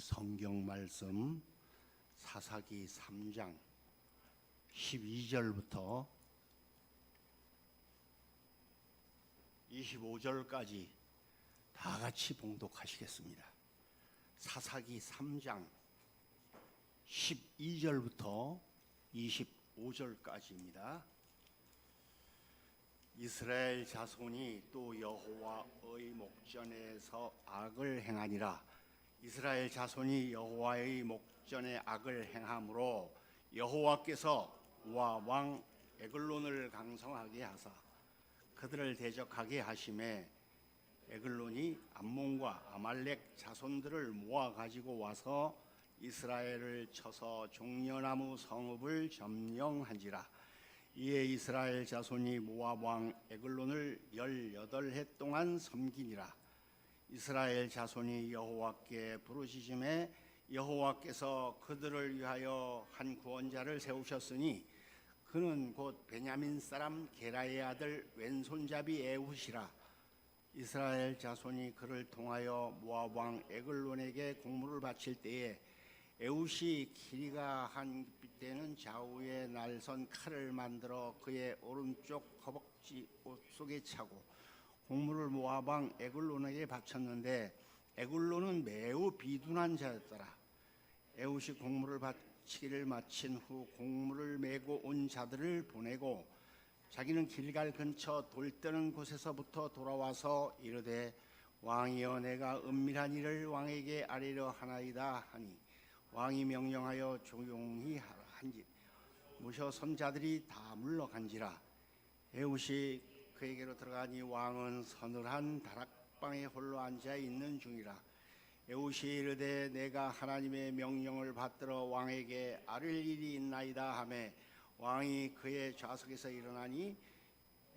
성경 말씀 사사기 3장 12절부터 25절까지 다 같이 봉독하시겠습니다. 사사기 3장 12절부터 25절까지입니다. 이스라엘 자손이 또 여호와의 목전에서 악을 행하니라. 이스라엘 자손이 여호와의 목전에 악을 행함으로 여호와께서 우와 왕 에글론을 강성하게 하사 그들을 대적하게 하심에 에글론이 암몬과 아말렉 자손들을 모아 가지고 와서 이스라엘을 쳐서 종려나무 성읍을 점령한지라. 이에 이스라엘 자손이 모압 왕 에글론을 18해 동안 섬기니라. 이스라엘 자손이 여호와께 부르짖음에 여호와께서 그들을 위하여 한 구원자를 세우셨으니 그는 곧 베냐민 사람 게라의 아들 왼손잡이 에훗이라. 이스라엘 자손이 그를 통하여 모압 왕 에글론에게 공물을 바칠 때에 에훗이 길이가 한 빗대는 좌우에 날선 칼을 만들어 그의 오른쪽 허벅지 옷 속에 차고 공물을 모압 왕 에글론에게 바쳤는데 에글론은 매우 비둔한 자였더라. 에훗이 공물을 바치기를 마친 후 공물을 메고 온 자들을 보내고 자기는 길갈 근처 돌 뜨는 곳에서부터 돌아와서 이르되 왕이여 내가 은밀한 일을 왕에게 아뢰려 하나이다 하니 왕이 명령하여 조용히 하라 한지 모셔 선자들이 다 물러간지라. 에훗이 그에게로 들어가니 왕은 서늘한 다락방에 홀로 앉아 있는 중이라. 에훗이 이르되 내가 하나님의 명령을 받들어 왕에게 아뢰 일이 있나이다 하매 왕이 그의 좌석에서 일어나니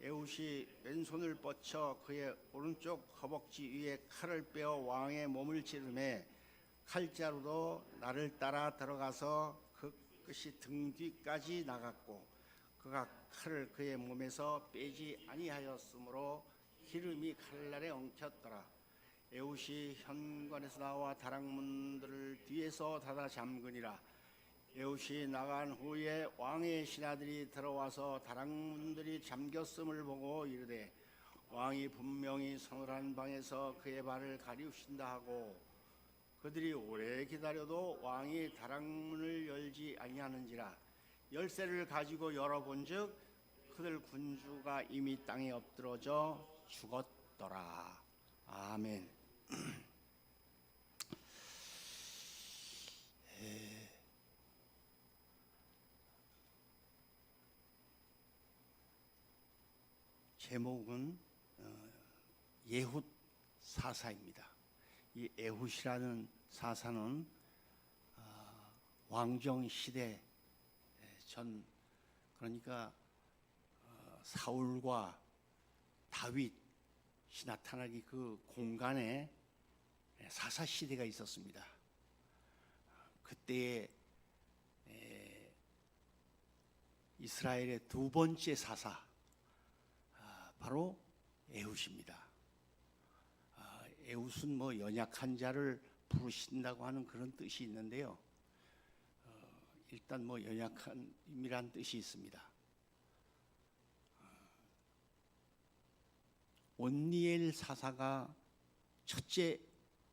에훗이 왼손을 뻗쳐 그의 오른쪽 허벅지 위에 칼을 빼어 왕의 몸을 찌르매 칼자루도 나를 따라 들어가서 그 끝이 등 뒤까지 나갔고 그가 칼을 그의 몸에서 빼지 아니하였으므로 기름이 칼날에 엉켰더라. 에훗이 현관에서 나와 다락문들을 뒤에서 닫아 잠그니라. 에훗이 나간 후에 왕의 신하들이 들어와서 다락문들이 잠겼음을 보고 이르되 왕이 분명히 서늘한 방에서 그의 발을 가리우신다 하고 그들이 오래 기다려도 왕이 다락문을 열지 아니하는지라. 열쇠를 가지고 열어본즉 그들 군주가 이미 땅에 엎드러져 죽었더라. 아멘. 제목은 예훗 사사입니다. 이 에훗이라는 사사는 왕정 시대 전 그러니까 사울과 다윗이 나타나기 그 공간에 사사 시대가 있었습니다. 그때에 이스라엘의 두 번째 사사 바로 에훗입니다. 에훗은 뭐 연약한 자를 부르신다고 하는 그런 뜻이 있는데요. 일단 뭐 연약함이란 뜻이 있습니다. 온니엘 사사가 첫째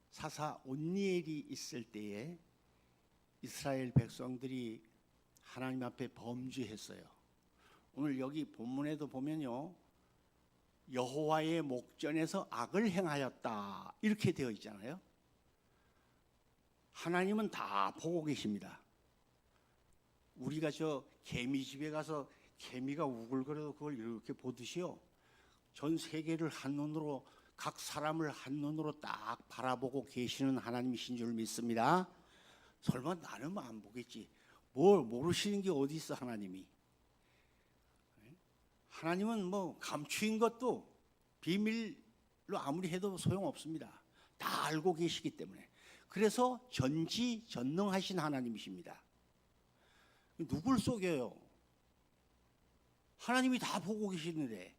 사사 온니엘이 있을 때에 이스라엘 백성들이 하나님 앞에 범죄했어요. 오늘 여기 본문에도 보면요. 여호와의 목전에서 악을 행하였다 이렇게 되어 있잖아요. 하나님은 다 보고 계십니다. 우리가 저 개미집에 가서 개미가 우글거려도 그걸 이렇게 보듯이요. 전 세계를 한눈으로 각 사람을 한눈으로 딱 바라보고 계시는 하나님이신 줄 믿습니다. 설마 나는 안 보겠지. 뭘 모르시는 게 어디 있어 하나님이. 하나님은 뭐 감추인 것도 비밀로 아무리 해도 소용없습니다. 다 알고 계시기 때문에. 그래서 전지전능하신 하나님이십니다. 누굴 속여요? 하나님이 다 보고 계시는데.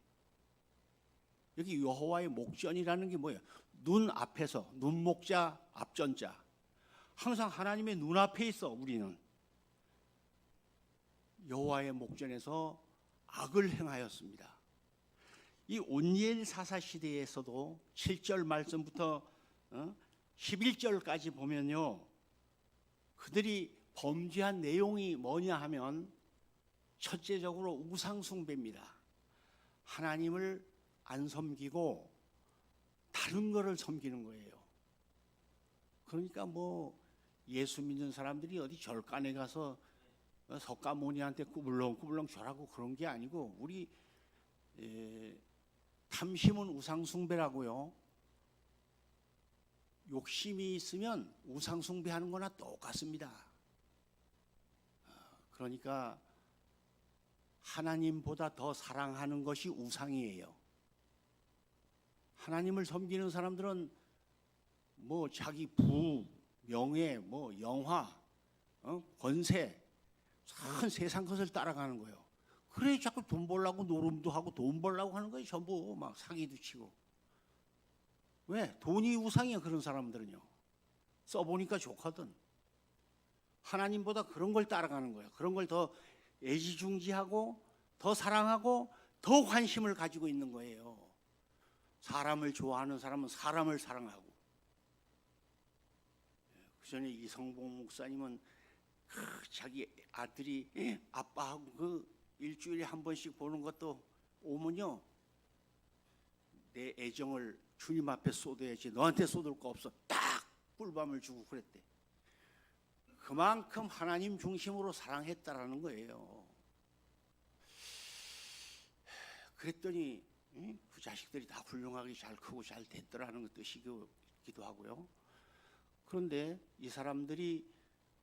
여기 여호와의 목전이라는 게 뭐예요? 눈 앞에서, 눈목자 앞전자. 항상 하나님의 눈앞에 있어. 우리는 여호와의 목전에서 악을 행하였습니다. 이 온니엘 사사 시대에서도 7절 말씀부터 11절까지 보면요, 그들이 범죄한 내용이 뭐냐 하면 첫째적으로 우상 숭배입니다. 하나님을 안 섬기고 다른 거를 섬기는 거예요. 그러니까 뭐 예수 믿는 사람들이 어디 절간에 가서 석가모니한테 꾸불렁꾸불렁 절하고 그런 게 아니고, 우리 탐심은 우상 숭배라고요. 욕심이 있으면 우상 숭배하는 거나 똑같습니다. 그러니까 하나님보다 더 사랑하는 것이 우상이에요. 하나님을 섬기는 사람들은 뭐 자기 부, 명예, 뭐 영화, 권세, 참 세상 것을 따라가는 거예요. 그래 자꾸 돈 벌려고 노름도 하고 돈 벌려고 하는 거예요. 전부 막 사기도 치고. 왜? 돈이 우상이야. 그런 사람들은요. 써보니까 좋거든. 하나님보다 그런 걸 따라가는 거예요. 그런 걸 더 애지중지하고 더 사랑하고 더 관심을 가지고 있는 거예요. 사람을 좋아하는 사람은 사람을 사랑하고. 그 전에 이성봉 목사님은 자기 아들이 아빠하고 그 일주일에 한 번씩 보는 것도 오면요, 내 애정을 주님 앞에 쏟아야지 너한테 쏟을 거 없어, 딱 꿀밤을 주고 그랬대. 그만큼 하나님 중심으로 사랑했다라는 거예요. 그랬더니 그 자식들이 다 훌륭하게 잘 크고 잘 됐더라는 뜻이기도 하고요. 그런데 이 사람들이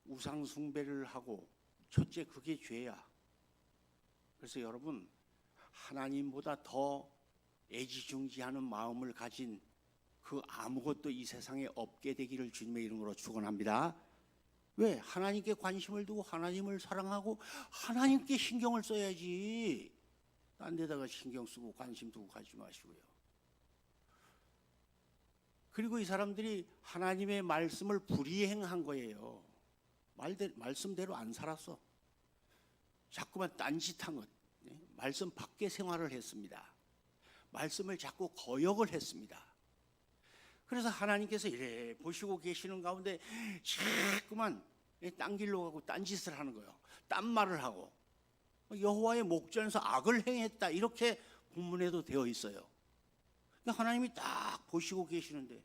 우상 숭배를 하고, 첫째 그게 죄야. 그래서 여러분, 하나님보다 더 애지중지하는 마음을 가진 그 아무것도 이 세상에 없게 되기를 주님의 이름으로 축원합니다. 왜? 하나님께 관심을 두고 하나님을 사랑하고 하나님께 신경을 써야지. 딴 데다가 신경 쓰고 관심 두고 가지 마시고요. 그리고 이 사람들이 하나님의 말씀을 불이행한 거예요. 말씀대로 안 살았어. 자꾸만 딴짓한 것. 말씀 밖에 생활을 했습니다. 말씀을 자꾸 거역을 했습니다. 그래서 하나님께서 이래 보시고 계시는 가운데 자꾸만 딴 길로 가고 딴짓을 하는 거예요. 딴 말을 하고 여호와의 목전에서 악을 행했다, 이렇게 본문에도 되어 있어요. 하나님이 딱 보시고 계시는데,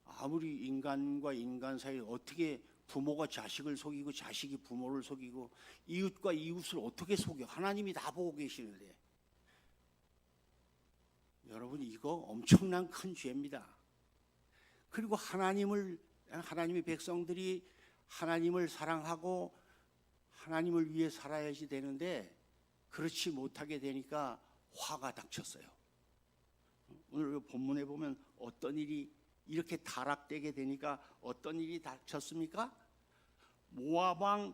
아무리 인간과 인간 사이에 어떻게 부모가 자식을 속이고 자식이 부모를 속이고 이웃과 이웃을 어떻게 속여, 하나님이 다 보고 계시는데, 여러분 이거 엄청난 큰 죄입니다. 그리고 하나님의 백성들이 하나님을 사랑하고 하나님을 위해 살아야지 되는데 그렇지 못하게 되니까 화가 닥쳤어요. 오늘 본문에 보면 어떤 일이 이렇게 타락되게 되니까 어떤 일이 닥쳤습니까? 모압 왕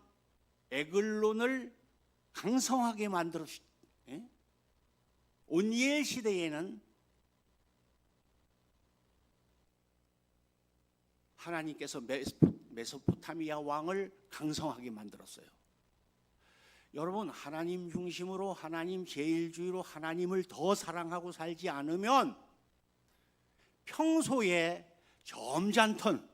에글론을 강성하게 만들었. 온니엘 시대에는 하나님께서 메소포타미아 왕을 강성하게 만들었어요. 여러분, 하나님 중심으로, 하나님 제일주의로 하나님을 더 사랑하고 살지 않으면 평소에 점잖던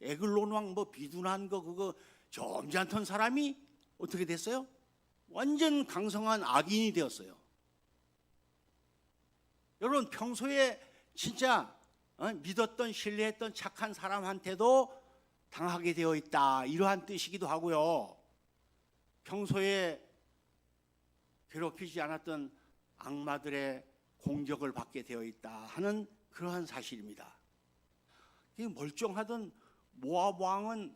에글론 왕 비둔한 거 그거 점잖던 사람이 어떻게 됐어요? 완전 강성한 악인이 되었어요. 여러분, 평소에 진짜 믿었던 신뢰했던 착한 사람한테도 당하게 되어 있다, 이러한 뜻이기도 하고요. 평소에 괴롭히지 않았던 악마들의 공격을 받게 되어 있다 하는 그러한 사실입니다. 멀쩡하던 모압 왕은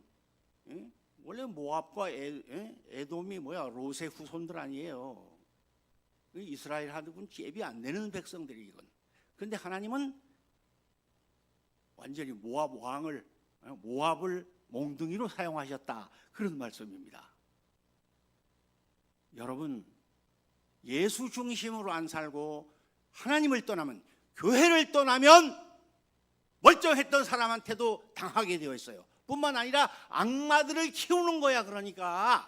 원래 모압과 에돔이 롯의 후손들 아니에요. 이스라엘하고는 잽이 안 되는 백성들이건. 그런데 하나님은 완전히 모압을 몽둥이로 사용하셨다, 그런 말씀입니다. 여러분, 예수 중심으로 안 살고 하나님을 떠나면, 교회를 떠나면 멀쩡했던 사람한테도 당하게 되어 있어요. 뿐만 아니라 악마들을 키우는 거야. 그러니까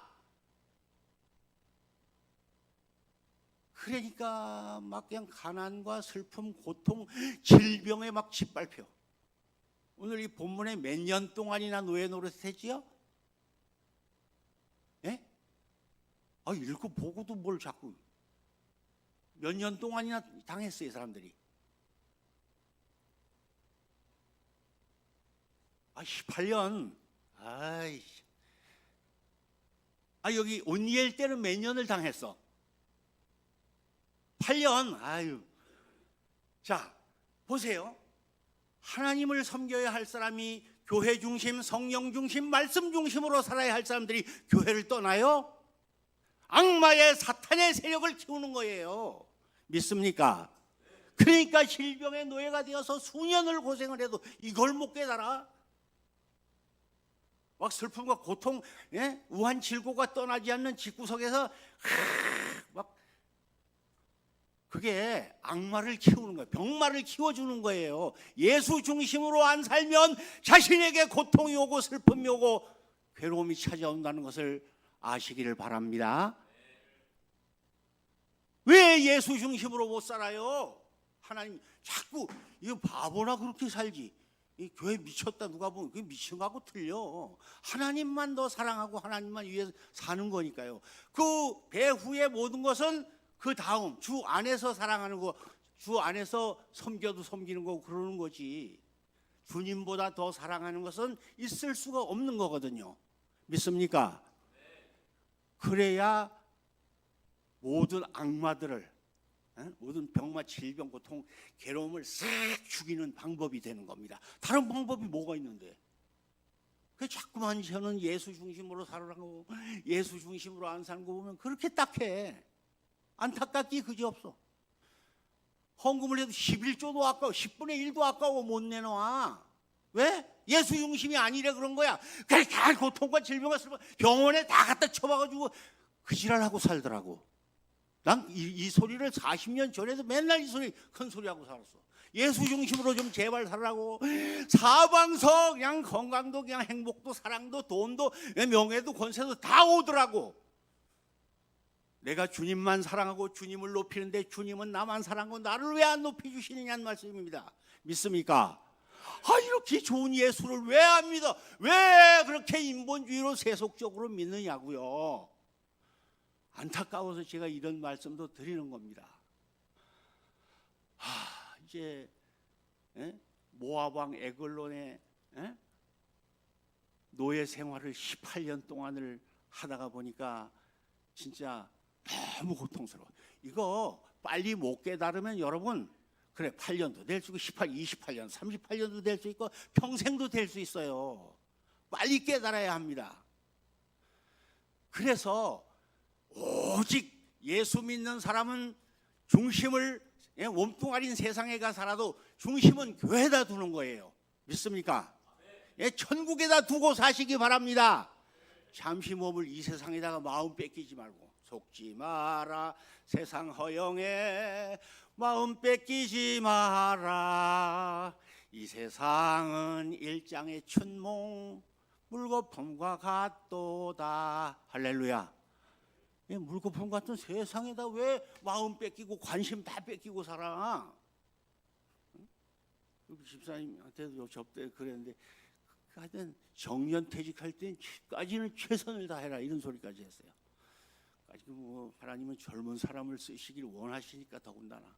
막 그냥 가난과 슬픔, 고통, 질병에 막 짓밟혀. 오늘 이 본문에 몇 년 동안이나 노예 노릇했지요? 예? 읽고 보고도 뭘 자꾸 몇 년 동안이나 당했어요, 사람들이. 18년. 여기 온니엘 때는 몇 년을 당했어? 8년. 자, 보세요. 하나님을 섬겨야 할 사람이 교회 중심, 성령 중심, 말씀 중심으로 살아야 할 사람들이 교회를 떠나요? 악마의 사탄의 세력을 키우는 거예요. 믿습니까? 그러니까 질병의 노예가 되어서 수년을 고생을 해도 이걸 못 깨달아. 막 슬픔과 고통, 우한질고가 떠나지 않는 집구석에서 막 그게 악마를 키우는 거예요. 병마를 키워주는 거예요. 예수 중심으로 안 살면 자신에게 고통이 오고 슬픔이 오고 괴로움이 찾아온다는 것을 아시기를 바랍니다. 왜 예수 중심으로 못 살아요? 하나님 자꾸 이거 바보나 그렇게 살지. 이 교회 미쳤다 누가 보면 그게 미친 거하고 틀려. 하나님만 더 사랑하고 하나님만 위해서 사는 거니까요. 그 배후의 모든 것은 그 다음 주 안에서 사랑하는 거, 주 안에서 섬겨도 섬기는 거고 그러는 거지. 주님보다 더 사랑하는 것은 있을 수가 없는 거거든요. 믿습니까? 그래야 모든 악마들을, 모든 병마, 질병, 고통, 괴로움을 싹 죽이는 방법이 되는 겁니다. 다른 방법이 뭐가 있는데? 그 자꾸만 저는 예수 중심으로 살아가고 예수 중심으로 안 사는 거 보면 그렇게 딱해. 안타깝기 그지없어. 헌금을 해도 11조도 아까워, 10분의 1도 아까워 못 내놔. 왜? 예수 중심이 아니래 그런 거야. 그러니까 고통과 질병과 슬픔 병원에 다 갖다 쳐박아주고 그 지랄하고 살더라고. 난 이 소리를 40년 전에도 맨날 이 소리 큰 소리하고 살았어. 예수 중심으로 좀 제발 살라고. 사방서 그냥 건강도 그냥 행복도 사랑도 돈도 명예도 권세도 다 오더라고. 내가 주님만 사랑하고 주님을 높이는데 주님은 나만 사랑하고 나를 왜 안 높여주시느냐는 말씀입니다. 믿습니까? 이렇게 좋은 예수를 왜 안 믿어? 왜 그렇게 인본주의로 세속적으로 믿느냐고요. 안타까워서 제가 이런 말씀도 드리는 겁니다. 이제 모압 왕 에글론의 노예 생활을 18년 동안을 하다가 보니까 진짜 너무 고통스러워. 이거 빨리 못 깨달으면 여러분 그래 8년도 될 수 있고 28년, 38년도 될 수 있고 평생도 될 수 있어요. 빨리 깨달아야 합니다. 그래서 오직 예수 믿는 사람은 중심을 몸뚱아리인 세상에 가 살아도 중심은 교회에다 두는 거예요. 믿습니까? 천국에다 두고 사시기 바랍니다. 잠시 몸을 이 세상에다가 마음 뺏기지 말고. 속지 마라 세상 허영에 마음 뺏기지 마라. 이 세상은 일장의 춘몽 물거품과 같도다. 할렐루야. 물거품 같은 세상에다 왜 마음 뺏기고 관심 다 뺏기고 살아? 집사님한테도 접대 그랬는데 하여튼 정년퇴직할 때까지는 최선을 다해라 이런 소리까지 했어요. 뭐 하나님은 젊은 사람을 쓰시길 원하시니까 더군다나.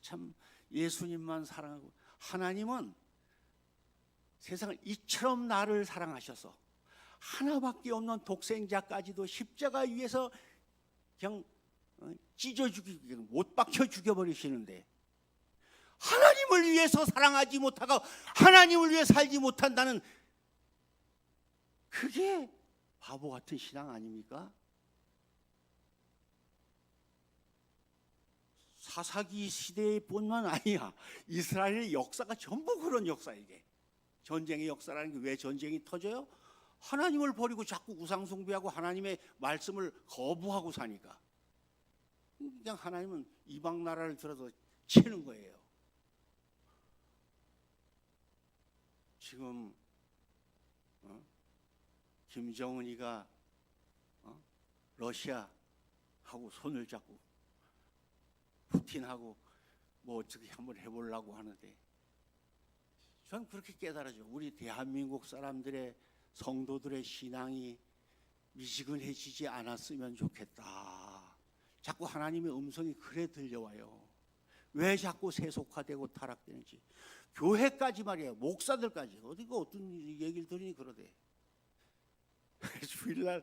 참 예수님만 사랑하고 하나님은 세상을 이처럼 나를 사랑하셔서 하나밖에 없는 독생자까지도 십자가 위에서 그냥 찢어 죽이고 못 박혀 죽여버리시는데 하나님을 위해서 사랑하지 못하고 하나님을 위해 살지 못한다는 그게 바보 같은 신앙 아닙니까? 사사기 시대뿐만 아니야. 이스라엘의 역사가 전부 그런 역사. 이게 전쟁의 역사라는 게 왜 전쟁이 터져요? 하나님을 버리고 자꾸 우상 숭배하고 하나님의 말씀을 거부하고 사니까. 그냥 하나님은 이방 나라를 들어서 치는 거예요. 지금 김정은이가 러시아하고 손을 잡고 푸틴하고 뭐 어떻게 한번 해보려고 하는데, 전 그렇게 깨달아져. 우리 대한민국 사람들의 성도들의 신앙이 미지근해지지 않았으면 좋겠다. 자꾸 하나님의 음성이 그래 들려와요. 왜 자꾸 세속화되고 타락되는지. 교회까지 말이에요. 목사들까지. 어디가 어떤 얘기를 들으니 그러대. 주일날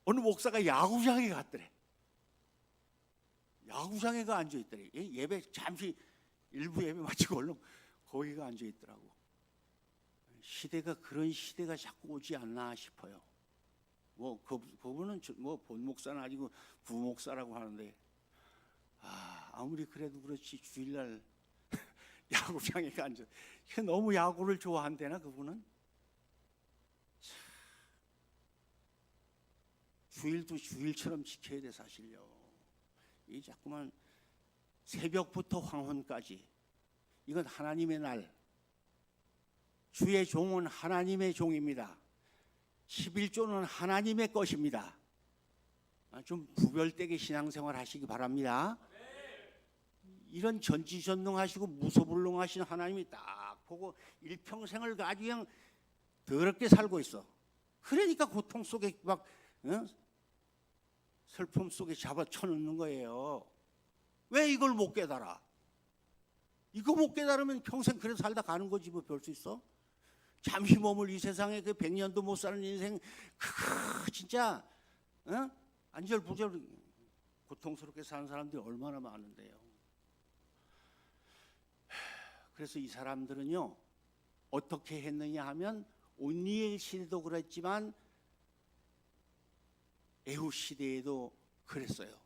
어느 목사가 야구장에 갔더래. 야구장에가 앉아있더래. 예배 잠시 일부 예배 마치고 얼른 거기가 앉아있더라고. 시대가 그런 시대가 자꾸 오지 않나 싶어요. 뭐 그분은 뭐 본목사는 아니고 부목사라고 하는데, 아무리 그래도 그렇지 주일날 야구장에 앉아. 너무 야구를 좋아한대나 그분은. 주일도 주일처럼 지켜야 돼 사실요. 이 자꾸만 새벽부터 황혼까지 이건 하나님의 날. 주의 종은 하나님의 종입니다. 11조는 하나님의 것입니다. 좀 구별되게 신앙생활 하시기 바랍니다. 이런 전지전능하시고 무소불능하신 하나님이 딱 보고 일평생을 아주 그냥 더럽게 살고 있어. 그러니까 고통 속에 막 슬픔 속에 잡아쳐놓는 거예요. 왜 이걸 못 깨달아? 이거 못 깨달으면 평생 그래 살다 가는 거지 뭐 별 수 있어? 잠시 머물 이 세상에 그 100년도 못 사는 인생 진짜 안절부절 고통스럽게 사는 사람들이 얼마나 많은데요. 그래서 이 사람들은요 어떻게 했느냐 하면 온니엘 시대도 그랬지만 에훗 시대에도 그랬어요.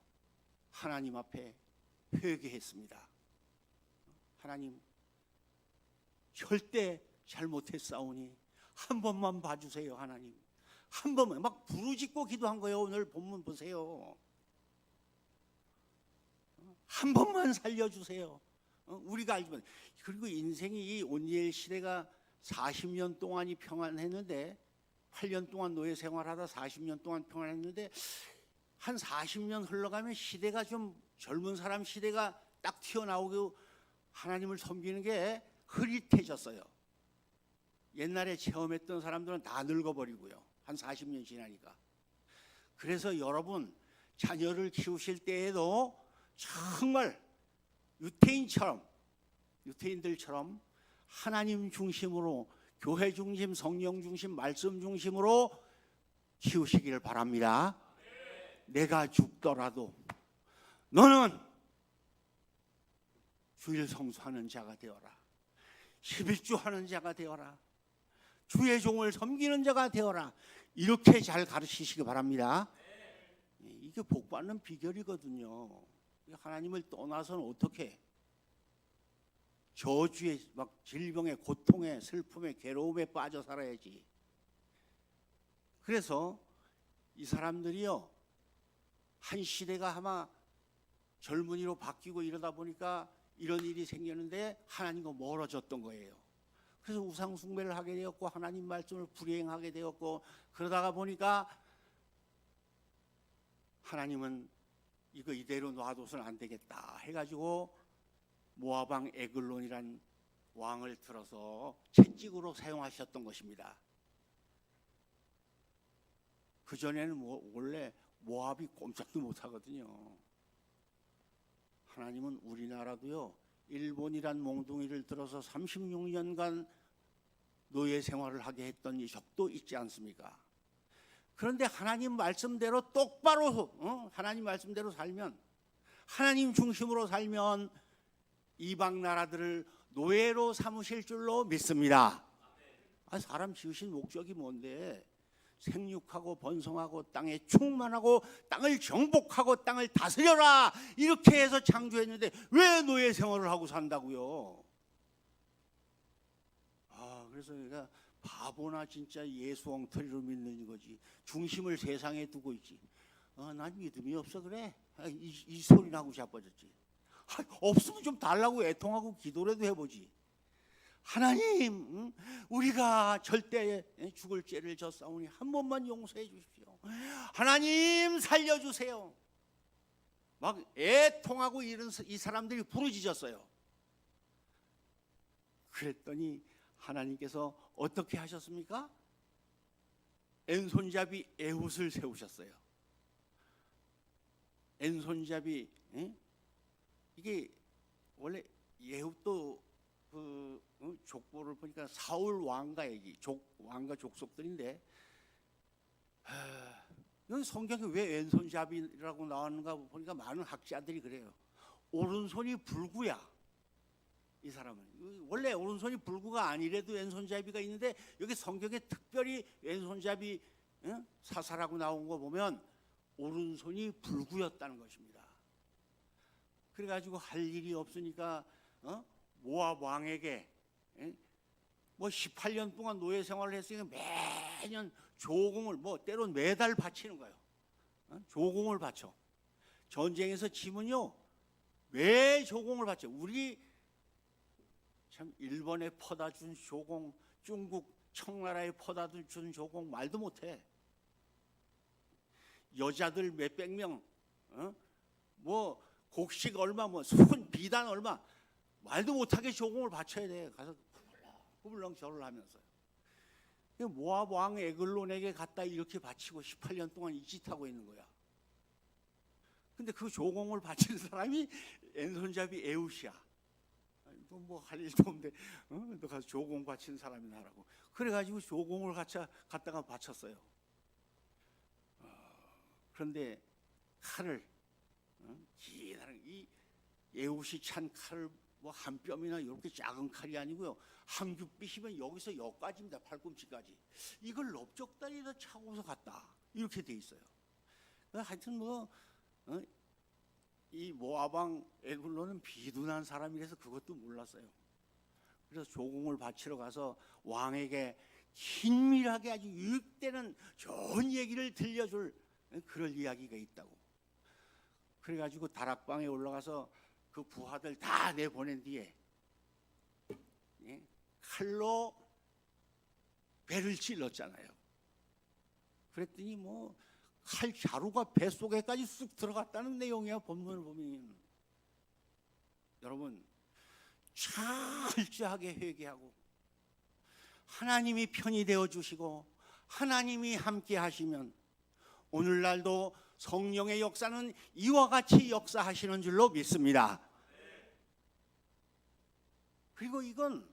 하나님 앞에 회개했습니다. 하나님 절대 잘못했사오니 한 번만 봐주세요. 하나님 한 번만. 막 부르짖고 기도한 거예요. 오늘 본문 보세요. 한 번만 살려주세요. 우리가 알지만. 그리고 인생이 이 온니엘 시대가 40년 동안이 평안했는데 8년 동안 노예 생활하다 40년 동안 평안했는데 한 40년 흘러가면 시대가 좀 젊은 사람 시대가 딱 튀어나오고 하나님을 섬기는 게 흐릿해졌어요. 옛날에 체험했던 사람들은 다 늙어버리고요. 한 40년 지나니까. 그래서 여러분 자녀를 키우실 때에도 정말 유태인들처럼 하나님 중심으로 교회 중심, 성령 중심, 말씀 중심으로 키우시기를 바랍니다. 내가 죽더라도 너는 주일 성수하는 자가 되어라. 11조 하는 자가 되어라. 주의 종을 섬기는 자가 되어라. 이렇게 잘 가르치시기 바랍니다. 이게 복받는 비결이거든요. 하나님을 떠나서는 어떻게 저주에 막 질병에 고통에 슬픔에 괴로움에 빠져 살아야지. 그래서 이 사람들이요 한 시대가 아마 젊은이로 바뀌고 이러다 보니까 이런 일이 생겼는데 하나님과 멀어졌던 거예요. 그래서 우상 숭배를 하게 되었고 하나님 말씀을 불이행하게 되었고, 그러다가 보니까 하나님은 이거 이대로 놔둬서는 안 되겠다 해가지고 모압 왕 에글론이란 왕을 들어서 채찍으로 사용하셨던 것입니다. 그전에는 원래 모압이 꼼짝도 못하거든요. 하나님은 우리나라도요 일본이란 몽둥이를 들어서 36년간 노예 생활을 하게 했던 이 적도 있지 않습니까? 그런데 하나님 말씀대로 똑바로 하나님 말씀대로 살면, 하나님 중심으로 살면 이방 나라들을 노예로 삼으실 줄로 믿습니다. 사람 지으신 목적이 뭔데? 생육하고 번성하고 땅에 충만하고 땅을 정복하고 땅을 다스려라 이렇게 해서 창조했는데 왜 노예 생활을 하고 산다고요? 그래서 내가 바보나 진짜 예수 엉터리로 믿는 거지. 중심을 세상에 두고 있지. 난 믿음이 없어 그래. 이 소리 나고 자빠졌지. 없으면 좀 달라고 애통하고 기도라도 해보지. 하나님, 우리가 절대 죽을 죄를 졌사오니 한 번만 용서해 주십시오. 하나님 살려주세요. 막 애통하고 이런 이 사람들이 부르짖었어요. 그랬더니 하나님께서 어떻게 하셨습니까? 왼손잡이 에훗을 세우셨어요. 왼손잡이, 이게 원래 에훗도 그 족보를 보니까 사울 왕가 얘기, 왕가 족속들인데, 여기 성경에 왜 왼손잡이라고 나왔는가 보니까 많은 학자들이 그래요. 오른손이 불구야. 이 사람은 원래 오른손이 불구가 아니래도 왼손잡이가 있는데, 여기 성경에 특별히 왼손잡이 사사라고 나온 거 보면 오른손이 불구였다는 것입니다. 그래가지고 할 일이 없으니까 모압 왕에게 뭐 18년 동안 노예 생활을 했으니까 매년 조공을, 뭐 때론 매달 바치는 거예요. 조공을 바쳐. 전쟁에서 지면요 매 조공을 바쳐. 우리 참 일본에 퍼다 준 조공, 중국 청나라에 퍼다 준 조공 말도 못해. 여자들 몇백 명, 뭐 곡식 얼마, 뭐 순 비단 얼마, 말도 못하게 조공을 바쳐야 돼. 가서 후불렁 절을 하면서요. 모압 왕 에글론에게 갖다 이렇게 바치고 18년 동안 이 짓 하고 있는 거야. 근데 그 조공을 바치는 사람이 왼손잡이 에훗이야. 너 뭐 할 일도 없는데 너 가서 조공 바치는 사람이나 하라고. 그래가지고 조공을 갖다가 바쳤어요. 그런데 칼을, 이 에훗이 찬 칼을 뭐 한 뼘이나 이렇게 작은 칼이 아니고요, 한 뼘빗이면 여기서 여기까지입니다. 팔꿈치까지. 이걸 넓적다리에다 차고서 갔다, 이렇게 돼 있어요. 하여튼 뭐 이 모압 왕 에글론은 비둔한 사람이라서 그것도 몰랐어요. 그래서 조공을 바치러 가서 왕에게 긴밀하게 아주 유익되는 좋은 얘기를 들려줄 그럴 이야기가 있다고. 그래가지고 다락방에 올라가서 그 부하들 다 내보낸 뒤에 칼로 배를 찔렀잖아요. 그랬더니 뭐 칼 자루가 뱃속에까지 쑥 들어갔다는 내용이야, 본문을 보면. 여러분, 철저하게 회개하고 하나님이 편이 되어 주시고 하나님이 함께 하시면 오늘날도 성령의 역사는 이와 같이 역사하시는 줄로 믿습니다. 그리고 이건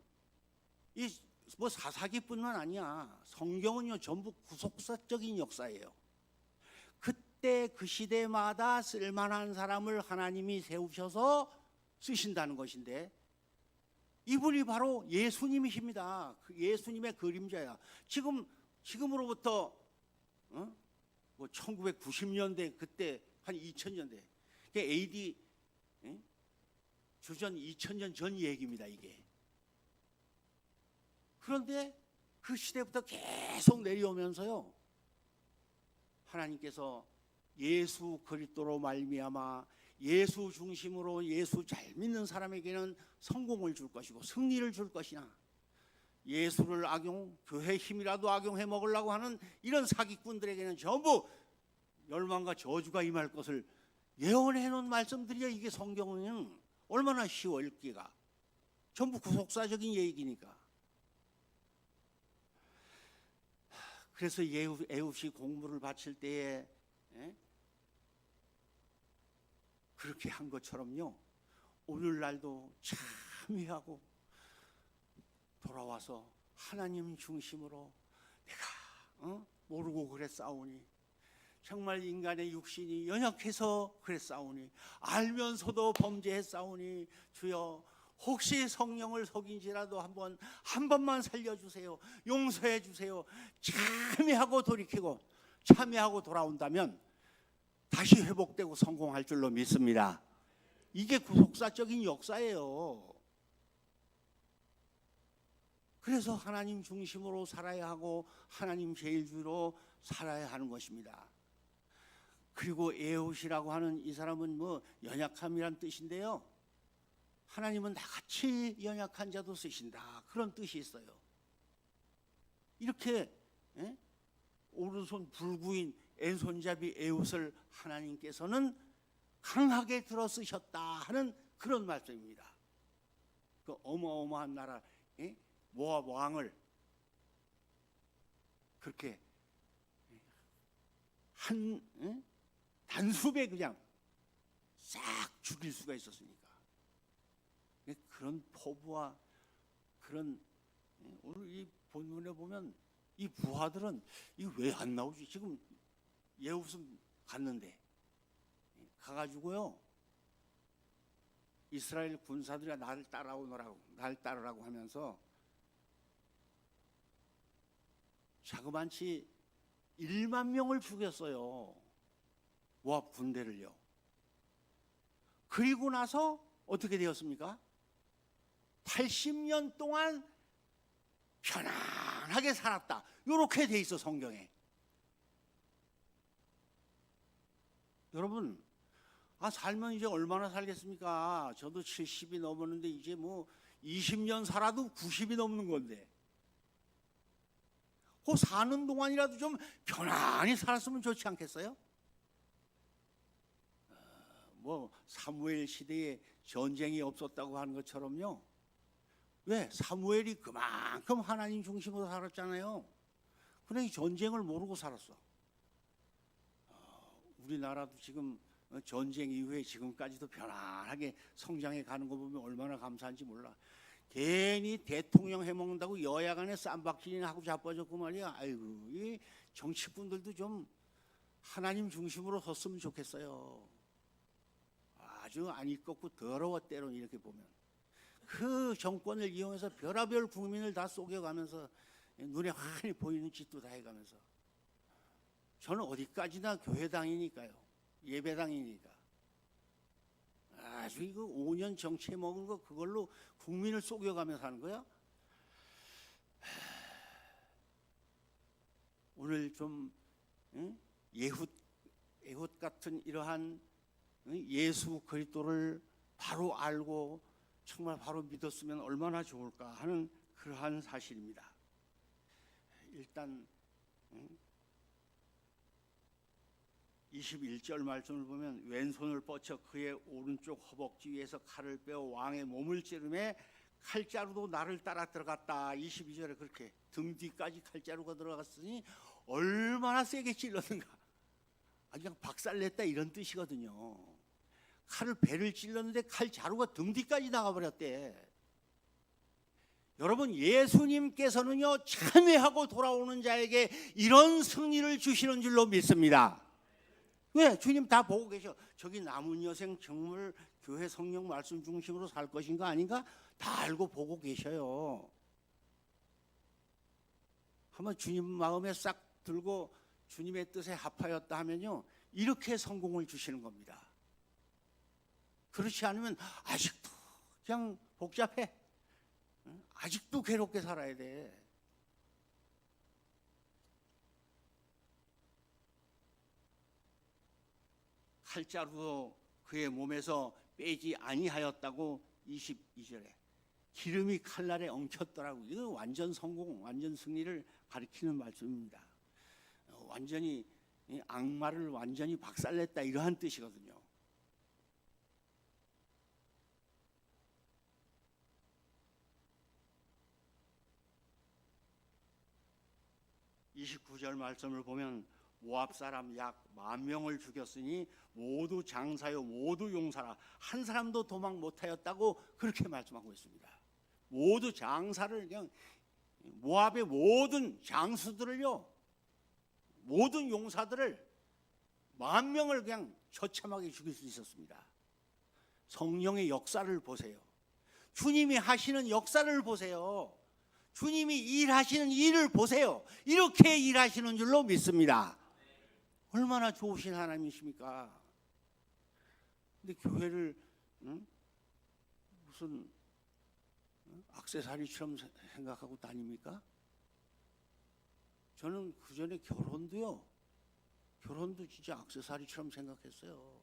뭐 사사기뿐만 아니야. 성경은요 전부 구속사적인 역사예요. 그때 그 시대마다 쓸만한 사람을 하나님이 세우셔서 쓰신다는 것인데, 이분이 바로 예수님이십니다. 그 예수님의 그림자야. 지금으로부터 뭐 1990년대, 그때 한 2000년대, AD 주전 2000년 전 얘기입니다, 이게. 그런데 그 시대부터 계속 내려오면서요, 하나님께서 예수 그리스도로 말미암아 예수 중심으로 예수 잘 믿는 사람에게는 성공을 줄 것이고 승리를 줄 것이나, 예수를 교회 힘이라도 악용해 먹으려고 하는 이런 사기꾼들에게는 전부 멸망과 저주가 임할 것을 예언해 놓은 말씀들이야. 이게 성경은 얼마나 쉬워 읽기가. 전부 구속사적인 얘기니까. 그래서 에훗이 공물을 바칠 때에 그렇게 한 것처럼요, 오늘날도 참회하고 돌아와서 하나님 중심으로 내가 모르고 그랬사오니, 정말 인간의 육신이 연약해서 그랬사오니, 알면서도 범죄했사오니 주여 혹시 성령을 속인지라도 한 번만 살려주세요, 용서해 주세요. 참회하고 돌이키고 참회하고 돌아온다면 다시 회복되고 성공할 줄로 믿습니다. 이게 구속사적인 역사예요. 그래서 하나님 중심으로 살아야 하고 하나님 제일주의로 살아야 하는 것입니다. 그리고 에훗이라고 하는 이 사람은 뭐 연약함이란 뜻인데요, 하나님은 나같이 연약한 자도 쓰신다, 그런 뜻이 있어요. 이렇게 오른손 불구인 왼손잡이 에웃을 하나님께서는 강하게 들어 쓰셨다 하는 그런 말씀입니다. 그 어마어마한 나라 모압 왕을 그렇게 한 단숨에 그냥 싹 죽일 수가 있었으니까. 그런 포부와 그런, 오늘 이 본문에 보면 이 부하들은 이거 왜 안 나오지? 지금 예후슨 갔는데 가가지고요, 이스라엘 군사들이 나를 따르라고 하면서 자그만치 1만 명을 죽였어요. 모압 군대를요. 그리고 나서 어떻게 되었습니까? 80년 동안 편안하게 살았다, 이렇게 돼 있어 성경에. 여러분, 살면 이제 얼마나 살겠습니까? 저도 70이 넘었는데 이제 뭐 20년 살아도 90이 넘는 건데, 그 사는 동안이라도 좀 편안히 살았으면 좋지 않겠어요? 뭐 사무엘 시대에 전쟁이 없었다고 하는 것처럼요, 왜? 사무엘이 그만큼 하나님 중심으로 살았잖아요. 그러니 전쟁을 모르고 살았어. 우리나라도 지금 전쟁 이후에 지금까지도 편안하게 성장해 가는 거 보면 얼마나 감사한지 몰라. 괜히 대통령 해먹는다고 여야 간에 쌈박질이나 하고 자빠졌고 말이야. 아이고, 이 정치꾼들도 좀 하나님 중심으로 섰으면 좋겠어요. 아주 안 이뻤고 더러워, 때론 이렇게 보면. 그 정권을 이용해서 별하별 국민을 다 속여가면서 눈에 환히 보이는 짓도 다 해가면서. 저는 어디까지나 교회당이니까요, 예배당이니까. 아주 이거 5년 정치해 먹은 거 그걸로 국민을 속여가면서 하는 거야? 오늘 좀 예훗 같은 이러한 예수 그리스도를 바로 알고 정말 바로 믿었으면 얼마나 좋을까 하는 그러한 사실입니다. 일단 21절 말씀을 보면, 왼손을 뻗쳐 그의 오른쪽 허벅지 위에서 칼을 빼어 왕의 몸을 찌르매 칼자루도 나를 따라 들어갔다. 22절에 그렇게 등 뒤까지 칼자루가 들어갔으니 얼마나 세게 찔렀는가. 그냥 박살냈다 이런 뜻이거든요. 칼을 배를 찔렀는데 칼자루가 등 뒤까지 나가버렸대. 여러분, 예수님께서는요, 참회하고 돌아오는 자에게 이런 승리를 주시는 줄로 믿습니다. 왜? 주님 다 보고 계셔. 저기 남은 여생 정말 교회 성령 말씀 중심으로 살 것인가 아닌가 다 알고 보고 계셔요. 한번 주님 마음에 싹 들고 주님의 뜻에 합하였다 하면요, 이렇게 성공을 주시는 겁니다. 그렇지 않으면 아직도 그냥 복잡해. 아직도 괴롭게 살아야 돼. 칼자루도 그의 몸에서 빼지 아니하였다고 22절에. 기름이 칼날에 엉켰더라고. 이거 완전 성공, 완전 승리를 가리키는 말씀입니다. 완전히 악마를 완전히 박살냈다, 이러한 뜻이거든요. (29절) 말씀을 보면 모압 사람 약 10,000명을 죽였으니 모두 장사요 모두 용사라. 한 사람도 도망 못하였다고 그렇게 말씀하고 있습니다. 모두 장사를, 그냥 모압의 모든 장수들을요, 모든 용사들을 10,000명을 그냥 처참하게 죽일 수 있었습니다. 성령의 역사를 보세요. 주님이 하시는 역사를 보세요. 주님이 일하시는 일을 보세요. 이렇게 일하시는 줄로 믿습니다. 얼마나 좋으신 하나님이십니까? 근데 교회를 무슨 액세서리처럼 생각하고 다닙니까? 저는 그 전에 결혼도 진짜 액세서리처럼 생각했어요.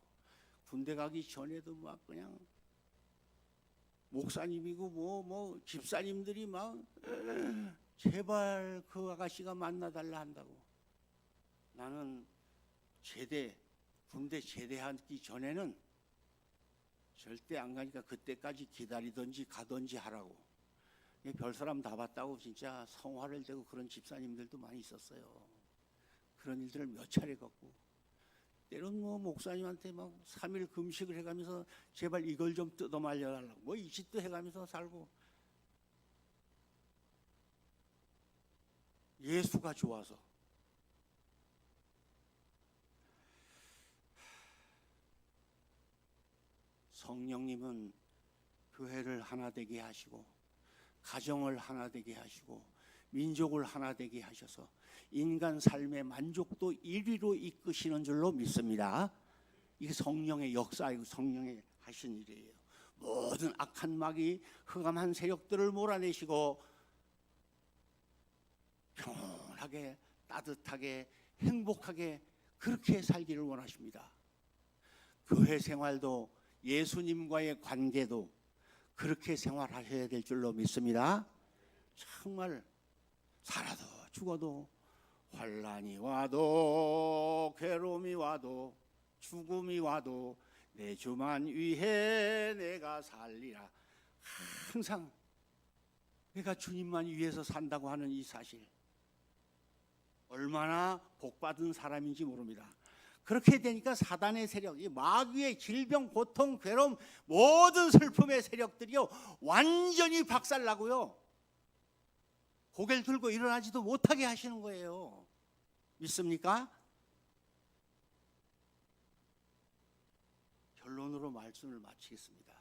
군대 가기 전에도 막 그냥 목사님이고 뭐 집사님들이 막 제발 그 아가씨가 만나달라 한다고. 나는 군대 제대하기 전에는 절대 안 가니까 그때까지 기다리든지 가든지 하라고. 별사람 다 봤다고 진짜 성화를 대고 그런 집사님들도 많이 있었어요. 그런 일들을 몇 차례 겪고, 때론 뭐 목사님한테 막 3일 금식을 해가면서 제발 이걸 좀 뜯어 말려달라고 뭐 이 짓도 해가면서 살고. 예수가 좋아서. 성령님은 교회를 하나 되게 하시고 가정을 하나 되게 하시고 민족을 하나 되게 하셔서 인간 삶의 만족도 1위로 이끄시는 줄로 믿습니다. 이게 성령의 역사이고 성령의 하신 일이에요. 모든 악한 마귀 흑암한 세력들을 몰아내시고 평온하게 따뜻하게 행복하게 그렇게 살기를 원하십니다. 교회 생활도 예수님과의 관계도 그렇게 생활하셔야 될 줄로 믿습니다. 정말 살아도 죽어도 환난이 와도 괴로움이 와도 죽음이 와도 내 주만 위해 내가 살리라. 항상 내가 주님만 위해서 산다고 하는 이 사실, 얼마나 복받은 사람인지 모릅니다. 그렇게 되니까 사단의 세력, 이 마귀의 질병, 고통, 괴로움, 모든 슬픔의 세력들이요 완전히 박살나고요 고개를 들고 일어나지도 못하게 하시는 거예요. 믿습니까? 결론으로 말씀을 마치겠습니다.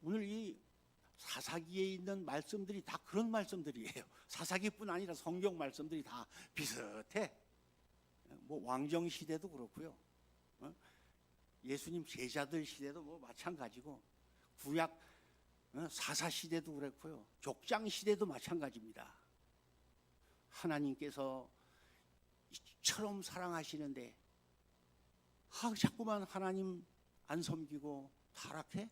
오늘 이 사사기에 있는 말씀들이 다 그런 말씀들이에요. 사사기뿐 아니라 성경 말씀들이 다 비슷해. 뭐 왕정 시대도 그렇고요. 예수님 제자들 시대도 뭐 마찬가지고, 구약 사사 시대도 그렇고요. 족장 시대도 마찬가지입니다. 하나님께서 이처럼 사랑하시는데 자꾸만 하나님 안 섬기고 타락해?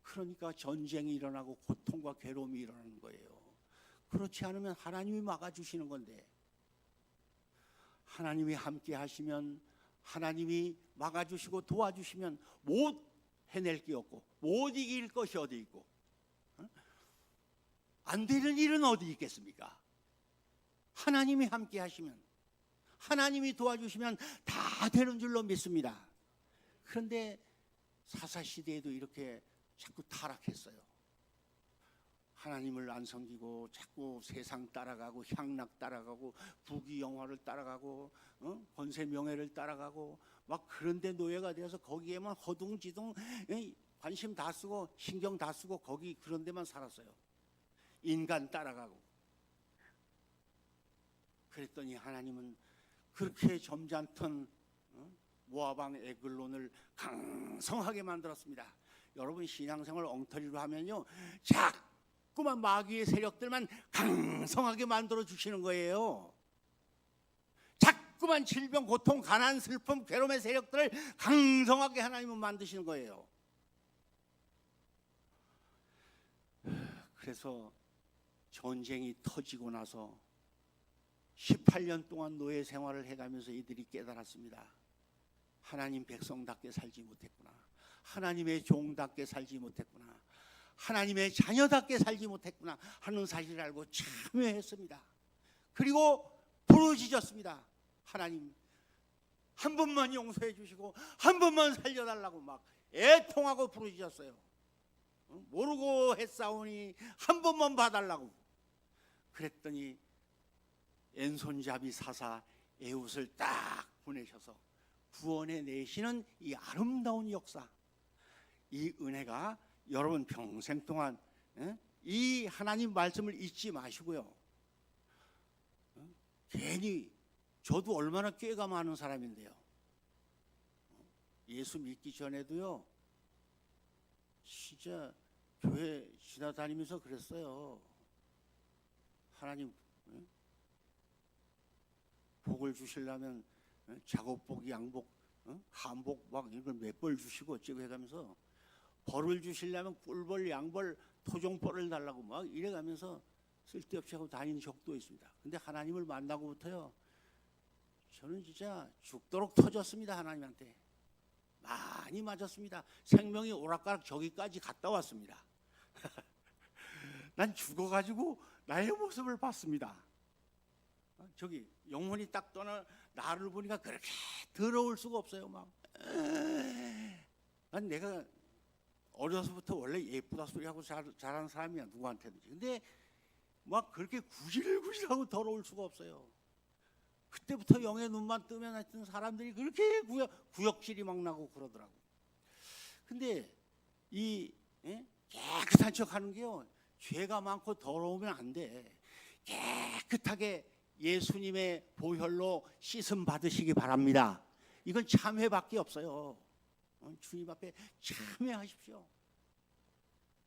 그러니까 전쟁이 일어나고 고통과 괴로움이 일어나는 거예요. 그렇지 않으면 하나님이 막아주시는 건데, 하나님이 함께 하시면, 하나님이 막아주시고 도와주시면 못 해낼 게 없고 못 이길 것이 어디 있고, 안 되는 일은 어디 있겠습니까? 하나님이 함께 하시면, 하나님이 도와주시면 다 되는 줄로 믿습니다. 그런데 사사시대에도 이렇게 자꾸 타락했어요. 하나님을 안 섬기고 자꾸 세상 따라가고 향락 따라가고 부귀영화를 따라가고 권세 명예를 따라가고 막 그런데 노예가 되어서 거기에만 허둥지둥 관심 다 쓰고 신경 다 쓰고 거기 그런 데만 살았어요. 인간 따라가고. 그랬더니 하나님은 그렇게 점잖던 모압왕 에글론을 강성하게 만들었습니다. 여러분 신앙생활 엉터리로 하면요 자꾸만 마귀의 세력들만 강성하게 만들어 주시는 거예요. 자꾸만 질병, 고통, 가난, 슬픔, 괴로움의 세력들을 강성하게 하나님은 만드시는 거예요. 그래서 전쟁이 터지고 나서 18년 동안 노예 생활을 해가면서 이들이 깨달았습니다. 하나님 백성답게 살지 못했구나. 하나님의 종답게 살지 못했구나. 하나님의 자녀답게 살지 못했구나 하는 사실을 알고 참회했습니다. 그리고 부르짖었습니다. 하나님 한 번만 용서해 주시고 한 번만 살려달라고 막 애통하고 부르짖었어요. 모르고 했사오니 한 번만 봐달라고. 그랬더니 왼손잡이 사사 에훗을 딱 보내셔서 구원해 내시는 이 아름다운 역사, 이 은혜가 여러분 평생 동안 이 하나님 말씀을 잊지 마시고요. 괜히 저도 얼마나 꾀가 많은 사람인데요. 예수 믿기 전에도요. 진짜 교회 지나다니면서 그랬어요. 하나님 복을 주시려면 작업복, 양복, 한복 막 이걸 몇 벌 주시고 어쩌고 해가면서 벌을 주시려면 꿀벌, 양벌, 토종벌을 달라고 막 이래가면서 쓸데없이 하고 다니는 적도 있습니다. 근데 하나님을 만나고부터요, 저는 진짜 죽도록 터졌습니다. 하나님한테 많이 맞았습니다. 생명이 오락가락 저기까지 갔다 왔습니다. 난 죽어가지고 나의 모습을 봤습니다. 저기 영혼이 딱 떠나 나를 보니까 그렇게 더러울 수가 없어요. 난 내가 어려서부터 원래 예쁘다 소리하고 자란 사람이야, 누구한테든지. 근데 막 그렇게 구질구질하고 더러울 수가 없어요. 그때부터 영의 눈만 뜨면 하여튼 사람들이 그렇게 구역질이 막 나고 그러더라고. 근데 이 깨끗한 척하는 게요, 죄가 많고 더러우면 안 돼. 깨끗하게 예수님의 보혈로 씻음 받으시기 바랍니다. 이건 참회밖에 없어요. 주님 앞에 참회하십시오.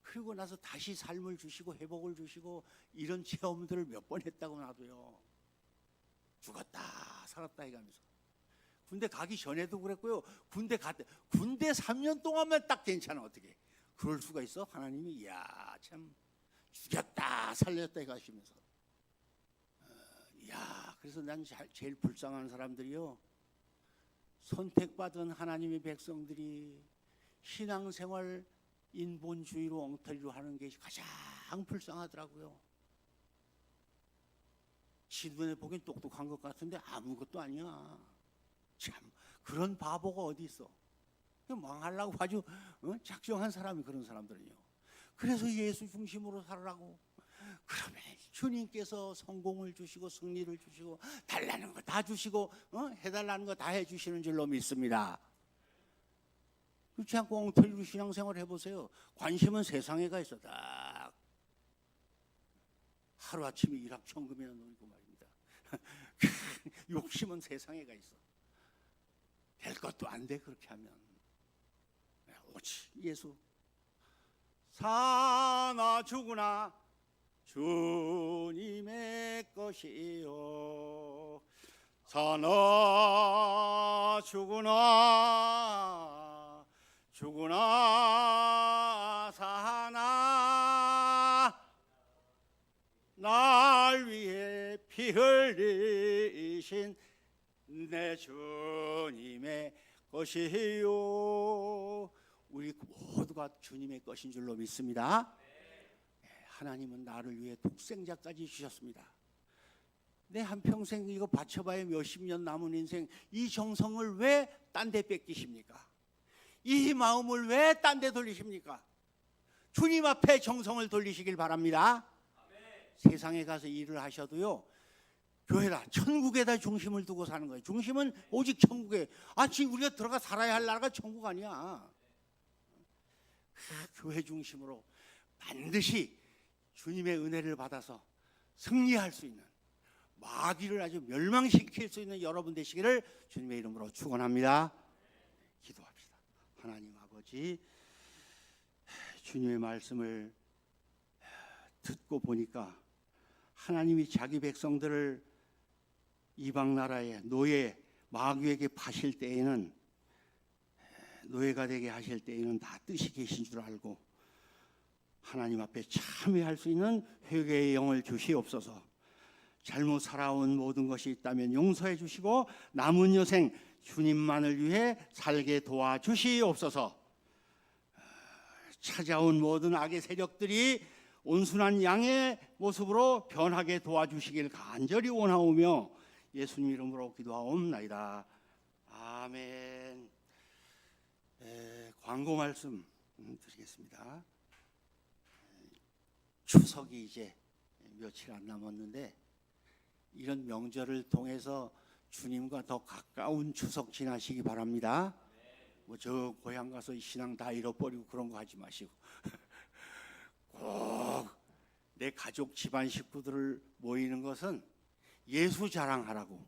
그리고 나서 다시 삶을 주시고 회복을 주시고 이런 체험들을 몇 번 했다고 나도요. 죽었다 살았다 해가면서. 군대 가기 전에도 그랬고요. 군대 3년 동안만 딱 괜찮아. 어떻게 그럴 수가 있어? 하나님이 이야 참 죽였다 살렸다 해가시면서. 이야, 그래서 난 제일 불쌍한 사람들이요, 선택받은 하나님의 백성들이 신앙생활 인본주의로 엉터리로 하는 게 가장 불쌍하더라고요. 지 눈에 보기엔 똑똑한 것 같은데 아무것도 아니야. 참 그런 바보가 어디 있어. 망하려고 아주 작정한 사람이 그런 사람들은요. 그래서 예수 중심으로 살으라고. 그러면 주님께서 성공을 주시고 승리를 주시고 달라는 거 다 주시고 해달라는 거 다 해주시는 줄로 믿습니다. 그렇지 않고 엉터리로 신앙생활 해보세요. 관심은 세상에 가 있어. 딱 하루아침에 일확천금이나 놀고 말입니다. 욕심은 세상에 가 있어. 될 것도 안 돼 그렇게 하면. 오직 예수. 사나 죽으나 주님의 것이요. 사나 죽으나 사나 날 위해 피 흘리신 내 주님의 것이요. 우리 모두가 주님의 것인 줄로 믿습니다. 하나님은 나를 위해 독생자까지 주셨습니다. 내 한평생 이거 바쳐봐야 몇십 년 남은 인생, 이 정성을 왜 딴 데 뺏기십니까? 이 마음을 왜 딴 데 돌리십니까? 주님 앞에 정성을 돌리시길 바랍니다. 세상에 가서 일을 하셔도요, 교회다, 천국에다 중심을 두고 사는 거예요. 중심은 오직 천국에. 지금 우리가 들어가 살아야 할 나라가 천국 아니야. 교회 중심으로 반드시 주님의 은혜를 받아서 승리할 수 있는, 마귀를 아주 멸망시킬 수 있는 여러분 되시기를 주님의 이름으로 축원합니다. 기도합시다. 하나님 아버지, 주님의 말씀을 듣고 보니까 하나님이 자기 백성들을 이방 나라의 노예 마귀에게 파실 때에는, 노예가 되게 하실 때에는 다 뜻이 계신 줄 알고 하나님 앞에 참회할 수 있는 회개의 영을 주시옵소서. 잘못 살아온 모든 것이 있다면 용서해 주시고 남은 여생 주님만을 위해 살게 도와주시옵소서. 찾아온 모든 악의 세력들이 온순한 양의 모습으로 변하게 도와주시길 간절히 원하오며 예수님 이름으로 기도하옵나이다. 아멘. 광고 말씀 드리겠습니다. 추석이 이제 며칠 안 남았는데 이런 명절을 통해서 주님과 더 가까운 추석 지나시기 바랍니다. 뭐 저 고향 가서 신앙 다 잃어버리고 그런 거 하지 마시고 꼭 내 가족 집안 식구들을 모이는 것은 예수 자랑하라고,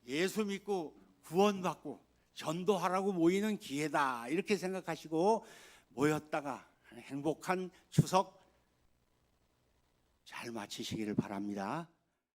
예수 믿고 구원받고 전도하라고 모이는 기회다, 이렇게 생각하시고 모였다가 행복한 추석 잘 마치시기를 바랍니다.